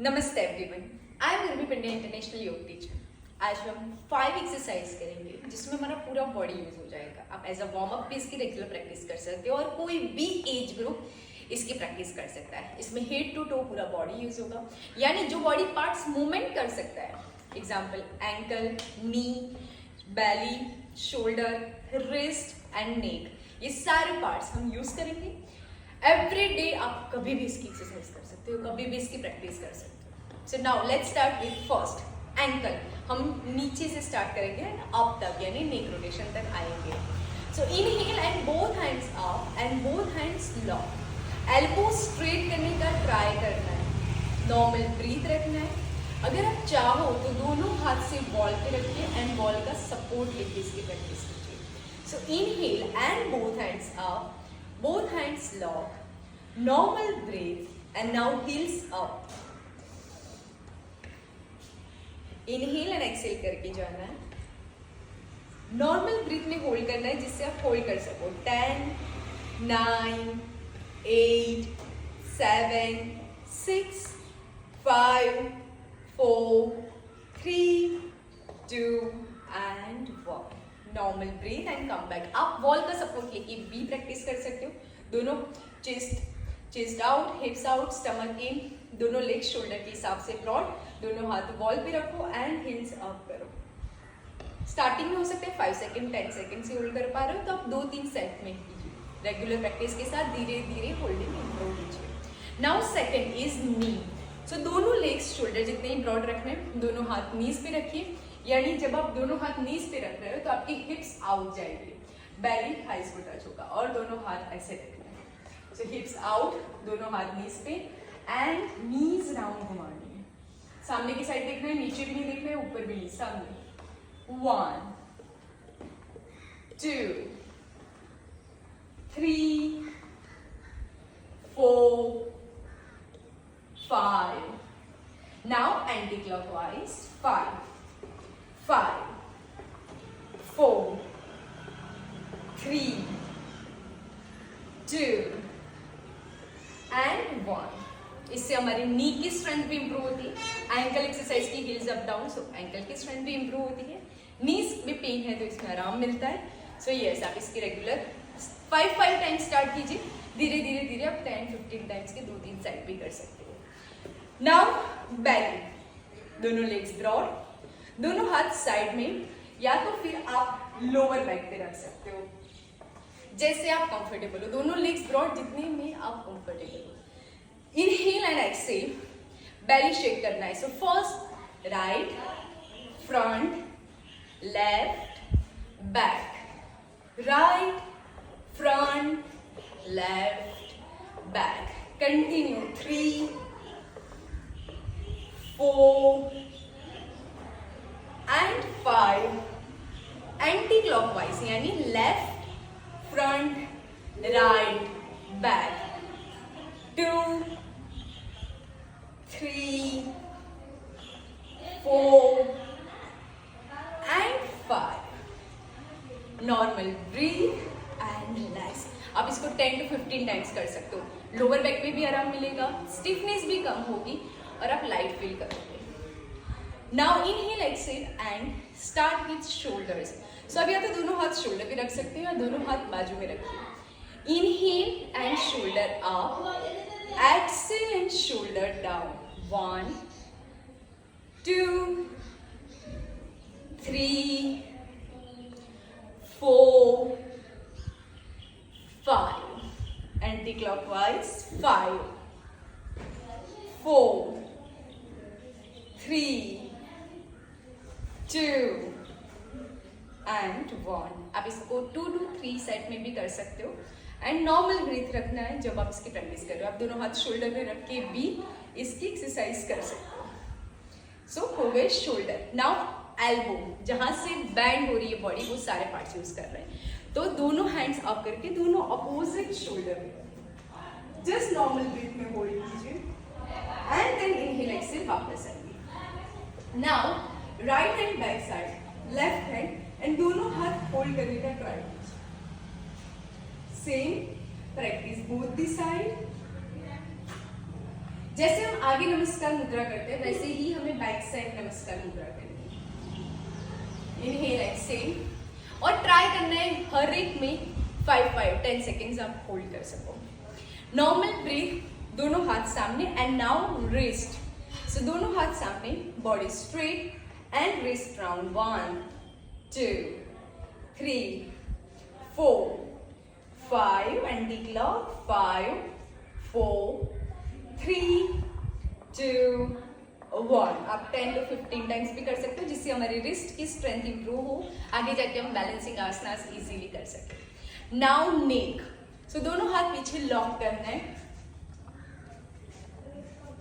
नमस्ते everyone, I am Gurmi Pandya, international योग teacher. आज हम 5 एक्सरसाइज करेंगे जिसमें हमारा पूरा बॉडी यूज हो जाएगा। आप एज अ वार्म अप भी इसकी रेगुलर प्रैक्टिस कर सकते हो और कोई भी एज ग्रुप इसकी प्रैक्टिस कर सकता है। इसमें हेड टू टो पूरा बॉडी यूज होगा, यानी जो बॉडी पार्ट्स मूवमेंट कर सकता है। Example ankle, knee, belly, shoulder, wrist and neck, ये सारे पार्ट्स हम यूज करेंगे। एवरी डे आप कभी भी इसकी एक्सरसाइज कर सकते हो, कभी भी इसकी प्रैक्टिस कर सकते हो। So now let's start with first ankle. हम नीचे से स्टार्ट करेंगे एंड अप तक, यानी नेक रोटेशन तक आएंगे। So inhale and both hands up and both hands lock. Elbow straight करने का ट्राई करना है, नॉर्मल ब्रीथ रखना है। अगर आप चाहो तो दोनों हाथ से बॉल पे रखिए एंड बॉल का सपोर्ट लेके इसकी प्रैक्टिस कीजिए। So inhale and both hands up, both hands lock, normal breath and now heels up. Inhale and exhale करके जाना है। नॉर्मल ब्रीथ में होल्ड करना है जिससे आप होल्ड कर सको। 10, 9, 8, 7, 6, 5, 4, 3, 2 and 1। Normal breath and come back. आप वॉल का सपोर्ट लेके भी प्रैक्टिस कर सकते हो। दोनों चेस्ट आउट, हिप्स आउट, स्टमक इन, दोनों लेग शोल्डर के हिसाब से ब्रॉड, दोनों हाथ वॉल पे रखो एंड हिल्स अप करो। स्टार्टिंग में हो सकता है 5 सेकेंड 10 सेकेंड से होल्ड कर पा रहे हो तो आप 2-3 सेट में कीजिए। रेगुलर प्रैक्टिस के साथ धीरे धीरे होल्डिंग इंप्रूव कीजिए। नाउ सेकेंड इज नी। सो दोनों लेग्स शोल्डर जितने ही ब्रॉड रखने, दोनों हाथ नीज पे रखिए, यानी जब आप दोनों हाथ नीज पे रख रहे हो तो आपकी हिप्स आउट जाएगी, बेली थाइस को टच होगा और दोनों हाथ ऐसे रखना है। सो हिप्स आउट, दोनों हाथ नीज पे एंड नीज राउंड घुमानी है। सामने की साइड देखना है, नीचे भी नहीं देखना है, ऊपर भी नहीं, सामने। 1, 2, 3, 4, 5. Now anti-clockwise. 5, 4, 3, 2 and 1। इससे हमारी नी की स्ट्रेंथ भी इंप्रूव होती है। एंकल एक्सरसाइज की हील्स अप डाउन, सो एंकल की स्ट्रेंथ भी इंप्रूव होती है। नीज में पेन है तो इसमें आराम मिलता है। सो यस, आप इसकी रेगुलर 5 टाइम्स स्टार्ट कीजिए। धीरे धीरे धीरे आप 10-15 टाइम्स के 2-3 साइड भी कर सकते हो। नाउ बैक, दोनों लेग्स ब्रॉड, दोनों हाथ साइड में, या तो फिर आप लोअर बैक पे रख सकते हो जैसे आप कंफर्टेबल हो। दोनों लेग्स ब्रॉड, जितने में आप कंफर्टेबल हो। Inhale and exhale, belly shake करना है। So first right, front, left, back, right, front, left, back. Continue. 3, 4 and 5। Anticlockwise, यानी left, front, right, back. 2, 3, 4 and 5। Normal breath and relax. आप इसको 10 to 15 times कर सकते हो। Lower back में भी आराम मिलेगा, स्टिफनेस भी कम होगी और आप लाइट फील करोगे। Now inhale exhale and start with shoulders. So अब या तो दोनों हाथ शोल्डर पे रख सकते हो या दोनों हाथ बाजू में रखिए। Inhale and shoulder up, exhale and shoulder down. 1, 2, 3, 4, 5। Anti clockwise. 5, 4, 3, 2 and 1। आप इसको 2 to 3 सेट में भी कर सकते हो। एंड नॉर्मल ब्रीथ रखना है जब आप इसकी प्रैक्टिस कर रहे हो। आप दोनों हाथ शोल्डर पे रख के भी इसकी एक्सरसाइज कर सकते हो। सो हो गए शोल्डर। नाउ एल्बो, जहां से बैंड हो रही है बॉडी, वो सारे पार्ट्स यूज कर रहे हैं। तो दोनों हैंड्स अप करके दोनों अपोजिट शोल्डर में जस्ट नॉर्मल ब्रीथ में होल्ड कीजिए एंड देन इनहेल एक्सहेल वापस आइए। Now right hand back side, left hand, and दोनों हाथ होल्ड करने का ट्राई कीजिए। Same practice both the side. जैसे हम आगे नमस्कार मुद्रा करते हैं वैसे ही हमें बैक साइड नमस्कार मुद्रा करनी है। इनहेल एक्सहेल और ट्राई करना है हर एक में 5-10 सेकेंड्स आप होल्ड कर सको। नॉर्मल ब्रीथ, दोनों हाथ सामने एंड नाउ रिस्ट। सो दोनों हाथ सामने, body straight and wrist round 1 2 3 4 5 and the clock 5 4 3 2 1। आप 10 to 15 टाइम्स भी कर सकते हो जिससे हमारी रिस्ट की स्ट्रेंथ इंप्रूव हो, आगे जाके हम बैलेंसिंग आसनास इजीली कर सकें। नाउ नेक। सो दोनों हाथ पीछे लॉक करना है,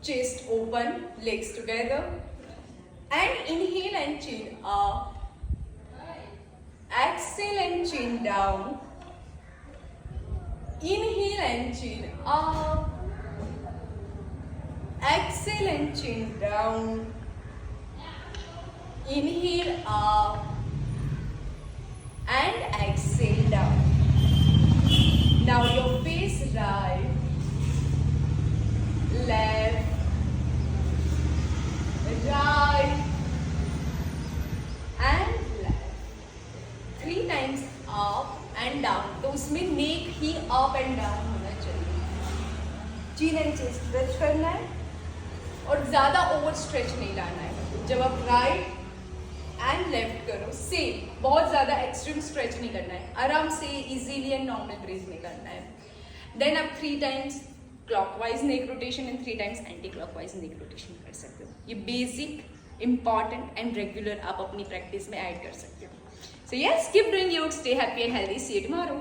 chest open, legs together and inhale and chin up, exhale and chin down, inhale and chin up, exhale and chin down, inhale up and exhale down. Now your face right, left, right and left. 3 times up and down. तो उसमें neck he up and down होना चाहिए। chin and chest stretch करना है और ज्यादा over stretch नहीं लाना है। जब आप राइट एंड लेफ्ट करो सेम, बहुत ज्यादा एक्सट्रीम स्ट्रेच नहीं करना है, आराम से इजीली एंड नॉर्मल ब्रीथ में करना है। देन आप 3 times clockwise neck rotation and 3 times anti clockwise neck rotation कर सकते हो। ये बेसिक, इंपॉर्टेंट एंड रेगुलर आप अपनी प्रैक्टिस में ऐड कर सकते हो। So yes, keep doing your, stay happy and healthy, see you tomorrow.